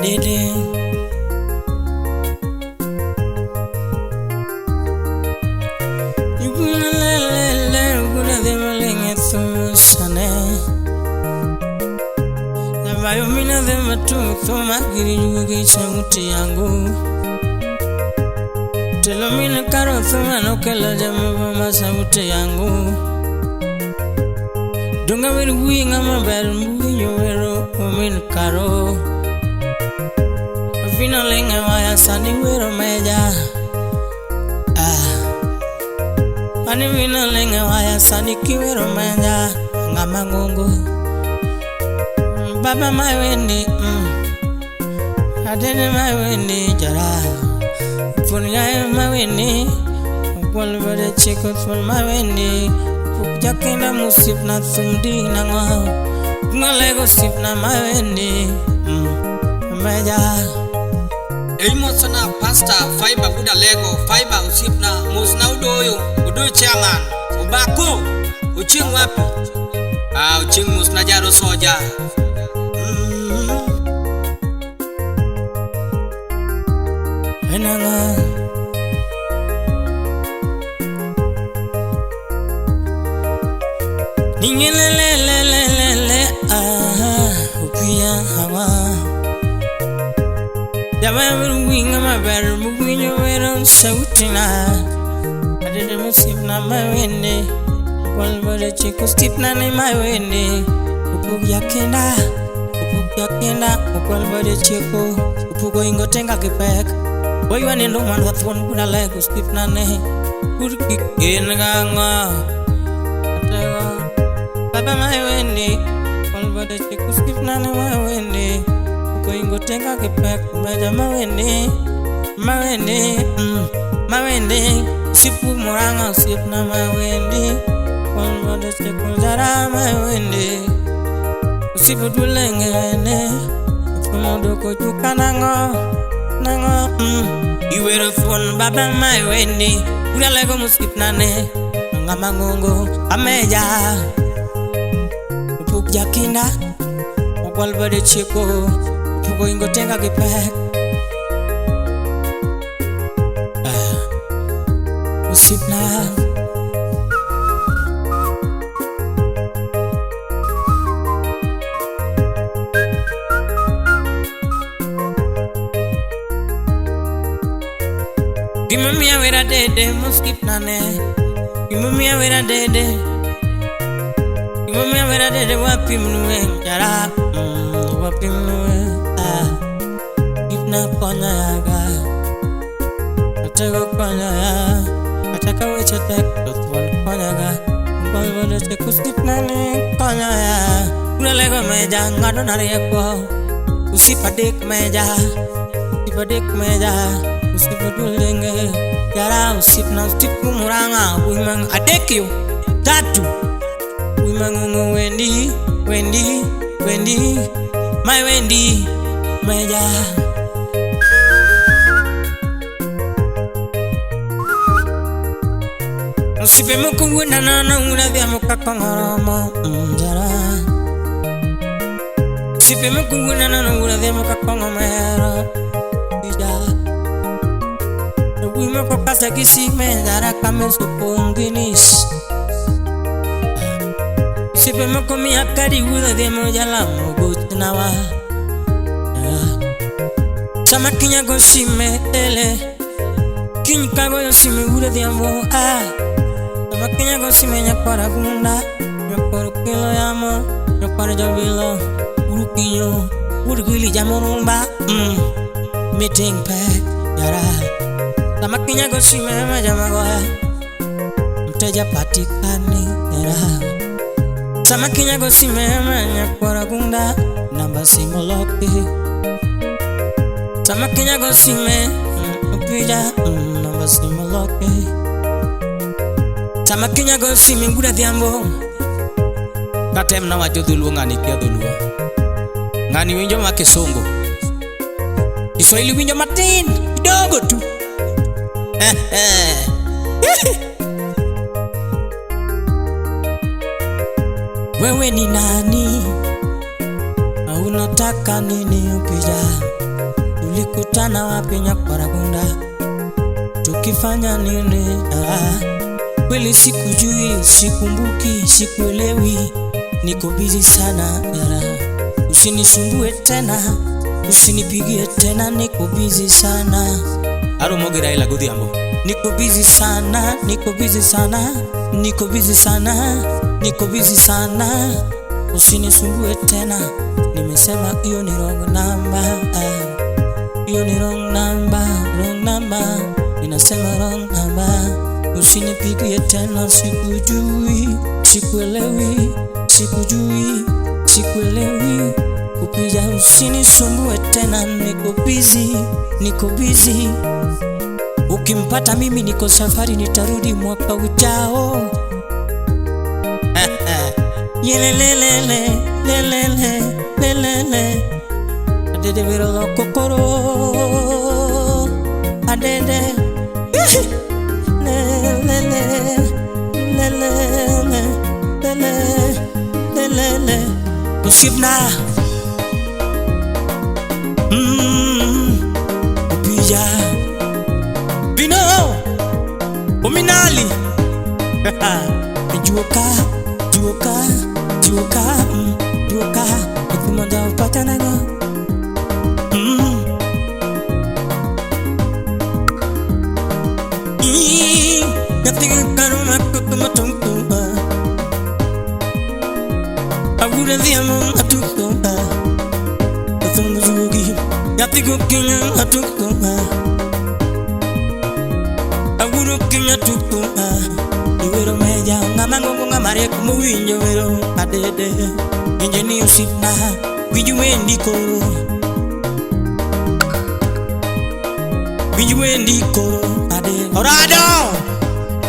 dede Yuguna lele Yuguna devalinge thumusane Nabayo mina dhematu Thuma giri yugi sauti yangu Telo mina karo thuma nokela jamaba sauti yangu Dunga wiru winga maber mwinyo wero Min karo Vino lenga waya sani wero meja Ani vino lenga waya sani kiwero meja Ngama ngongo Baba maiwendi Adene maiwendi jara Fungaye maiwendi Walvade chiko thul maiwendi Jakina musip na thumdi na ngwa Ngalego sip na maiwendi Meja Eimo sana pasta fiber buda lego fiber usip na musna udoyo udoyo chairman ubako uching wapi uching musna jaro soja Enanga Ningelelelelelele upia hawa Jawabu winga maber mwinyo wero sauti na Adede musip na mawende Walvade chiko stip na ni mawende Upuk yakenda Walvade chiko Upuko ingo tenga kipek Boywa nendo man wathwon buda lego stip na ne Kurki genga nga Baba mawende Walvade chiko stip na ni mawende Ingo tenga kepek meja mawende sipu muranga sip na mawende Walvade cheko jara mawende sipu dulengene Fumodo ko juka nango Iwero fon baba mawende Ula lego musip nane Ngama ngongo ameja Upuk jakinda Walvade cheko Pugo ingo tenga kipek Usip na Gimamia wera dede muskip na ne Gimamia wera dede Gimamia wera dede wapi mnuwe Jara wapi mnuwe Ipna konya yaga Atego konya ya Ataka weche tek Dothwon konya ga Walvade cheko skip na ni konya ya Una lego meja ngado nariye kwa Usipa dik meja Usipa dulenge Yara usip na ustipu muranga Wimang adek yo Tatu Wimang Wendy My Wendy Meja Usipe mukungu na una vya mukakongoroma Jara Usipe mukungu na una vya mukakongomera Ija Wima kokasa kisime Jara kame supunginis Usipe mukumi akari una vya mojala Mugutinawa Sama kinya gosime ele Kinyka gosime ura diambo Sama kinya gosime nyapara gunda Nyapara kilo yama Nyapara jabilo Uru kinyo Uru gili jamurumba Meeting pack Yara Sama kinya gosime majama goya Mteja patikani Yara Sama kinya gosime nyapara gunda Namba simoloki Sama kinya gosime Upija Namba simoloke Sama kinya gosime Buda diambo Katem na wajo dhuluo ngani kia dhuluo Ngani winjo makisongo Kiswahili winjo matin Kidogo tu Wewe ni nani? Unataka nini upija? tulikutana wapi Nyakwaragunda, tukifanya nini? Kweli sikujui, sikumbuki, sikuelewi, niko busy sana yara. Usinisumbue tena, usinipigie tena, niko busy sana. Aro mogera ila Godhiambo. Niko busy sana, niko busy sana, niko busy sana, niko busy sana. Usinisumbue tena, nimesema hiyo ni wrong number. Hiyo ni wrong number, wrong number. Ninasema wrong number. Usinipigie tena, sikujui, sikuelewi, sikujui, sikuelewi. Kupiga usinisumbue tena, niko busy, niko busy. Ukimpata mimi niko safari, nitarudi mwaka ujao. Yelelelele, lelele, lelele. Adede vero kokoro. Adede. Lelele, lelele, lelele, lelele. Kusibna. Upija. Bino. Ominali. Juoka, juoka, juoka, juoka. Ikumanda upatanaga. Nothing karuma kutuma tungtumba. Agura diamo atuktumba. Atungu jugi. Yatigo kinya atuktumba. Agura kinya tuktumba. Iwero meja ngamango ngamare kumuwinjo wero adede. Injeni usipna wijuwendi koro. Wijuwendi koro ade. Orado.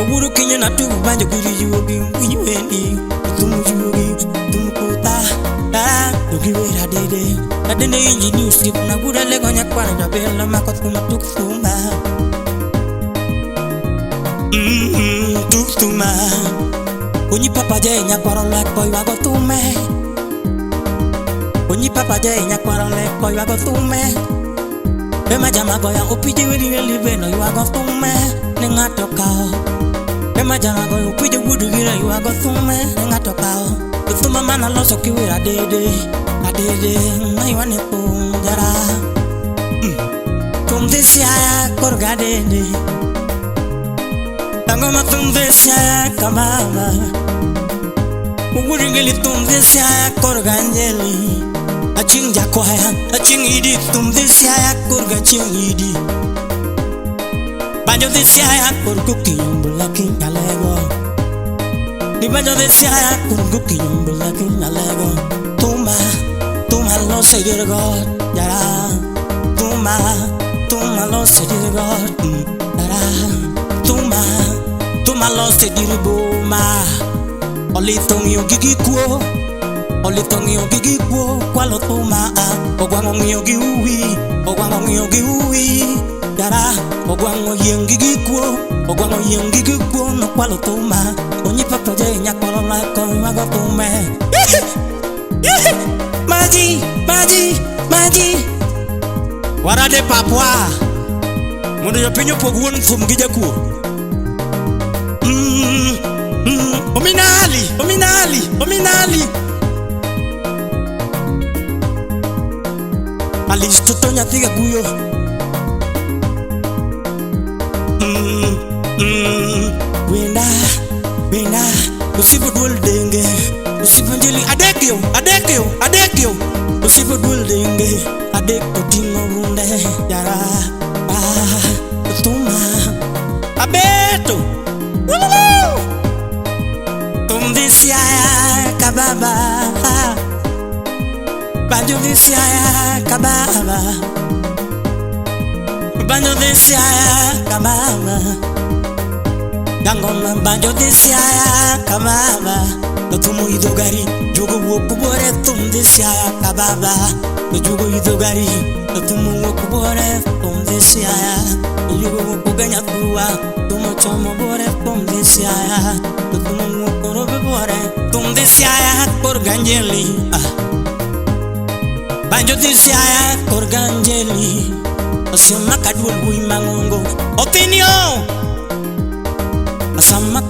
Oguru kinya na tu banjo kuri juogi wijuwendi. Tumu juogi tumu kota. Ugiwera adede. Adede injeni usipna gura lego Nyakwara jabela makot kumatuktumba. Tuktuma. Unyi papa jay Nyakwara lek boy wago tume. Unyi papa jay Nyakwara lek boy wago tume. Bema jama goya upije weli weli beno wago tume. Nengato kao. Bema jama goya upije wudu gira wago tume. Nengato kao. Utuma mana loso kiwira dede. Adede maiwane punjara. Tumdisia korga dede. Tango matumdesha kamama. Ugurigeli tumdesha korganjeli. Aching jakwaya, aching idi tumdesha korga ching idi. Banjo desha korguki yumbulaki alego. Di banjo desha korguki yumbulaki alego. Tuma lo se God, yara. Tuma lo se God, yara. Tuma lo se diriboma. Olitongi ogigi kuo. Olitongi ogigi kuo. Kwalo tuma. Ogwango yogi uwi. Ogwango yogi uwi. Dara. Ogwango yengigi kuo. Ogwango yengigi kuo. No kwalo tuma. Onyi papa jay Nyakwara leko wago tume. Maji, maji, maji. Warade papwa. Mondo yopinyo pogwon sumgija kuo. Ominali, ominali, ominali. Alisto tonya tiga guyo. Wenda, usipo dul denge, usipo njeli adekyo, adekyo, adekyo. Usipo dul denge, adekyo tingo bunde, yara, tuma, abeto. Tumdisia kababa. Banjo disia kababa. Banjo disia kababa. Gangoma banjo disia kababa. Tumu idogari jogo wokubore tumdisia kababa. Jogo idogari tumu wokubore tumdisia. Jogo wokuganya kuwa tumu chomo bore tumdisia. Tumu wokorobe bore tumdisia korganjeli. Banjo disia korganjeli. Osama kadul bui mangongo opinion Asama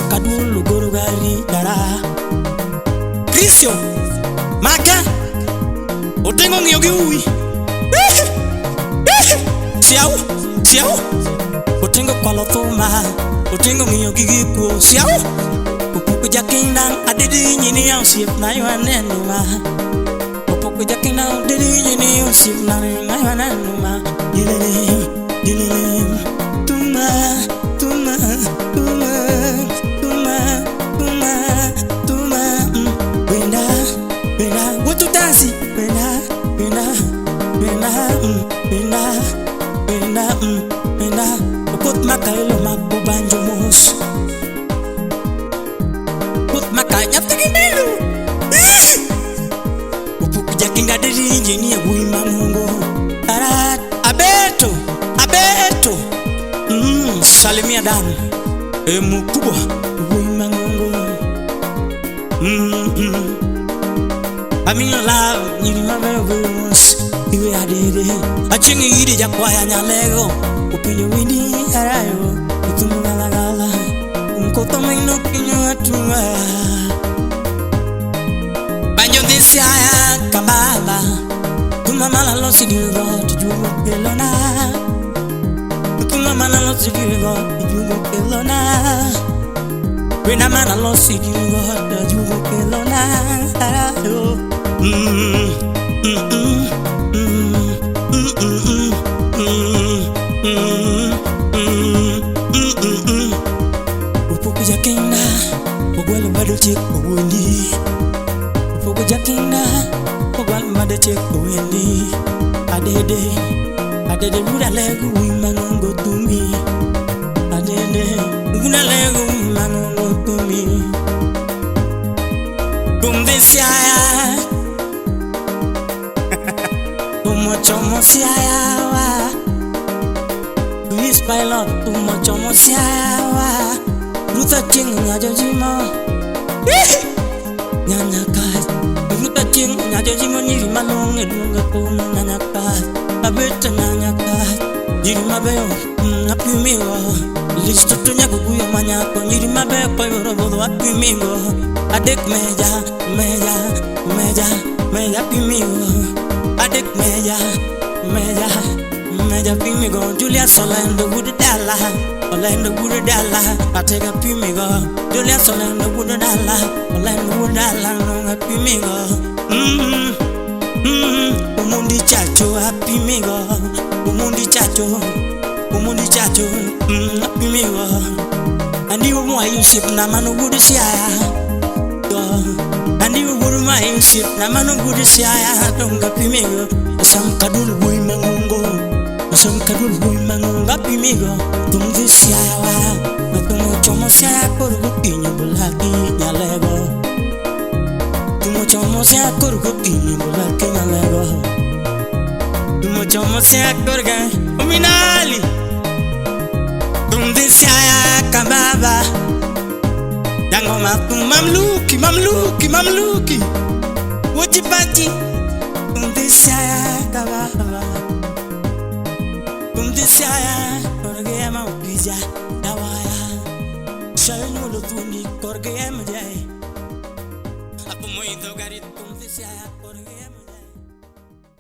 kadul guru gari dara Krisio Maka Otengo ngiyogi ui Siau Otengo kwalotoma Otengo ngiyogi gipo Siau Upuku jakindang adidi nyini yang siap na yuanenuma Upuku jakindang adidi nyini yang siap na yuanenuma Dilelim Tuma Benda Watu tansi Benda Put makailo magbubanjo mos Put makanya tagi milu Upuk jaking ada di jini ya bui mangungo Tarat Abeto Salimia dan Mukubwa bui mangungo Amino love Nini mabemos Iwe adede Achingi ide jakwaya nyalego Upinyo windi harayo Utumu galagala Mkoto maino kinyo atuma Banjo desi aya kambala Tuma mala lo sidigo Tijugo kelona Tuma mala lo sidigo Tijugo kelona Wena mana lo sidigo Tijugo kelona Harayo Upuku jakinda Ogwal mbado chek owendi Upuku jakinda Ogwal mbado chek owendi Adede Buda legu wimangongo tumi Adede Buda legu wimangongo tumi Tumde siaya Tumochomo siaya wa Luis Pilot tumochomo siaya wa Ruta ching nyajojimo Nyanyakas Ruta ching nyajojimo Nyiri malong edunga kuma nyanyakas Abeta nyanyakas Nyiri mabeo Napimigo Listo tunya kukuyo manyako Nyiri mabeo kwa yorobodo apimigo Adek meja pimigo Adek meja pimigo Julia Solendo Gudala Orlando Gudala Atega pimigo Julia Solendo Gudala Orlando Gudala Nonga pimigo Umundi chacho apimigo Umundi chacho apimigo Andi umwa yusip na manu gudu siaya Andi umwa yusip na manu gudu siaya Tonga pimigo Asam kadul bui mangungo Apimigo Tumzi siaya wa Tumo chomo siaya korugo kinyo bulaki nyalego Tumo chomo siaya korugo kinyo bulaki nyalego Tumo chomo siaya korugo Ominali Tumzi siaya kababa Jango matu mamluki Wajibati Tumzi siaya kababa Tumdisaya, korge ma upija, dawaya. Shayo nyolo tuni, korge ma jai. Apo mo ito garit tumdisaya, korge ma.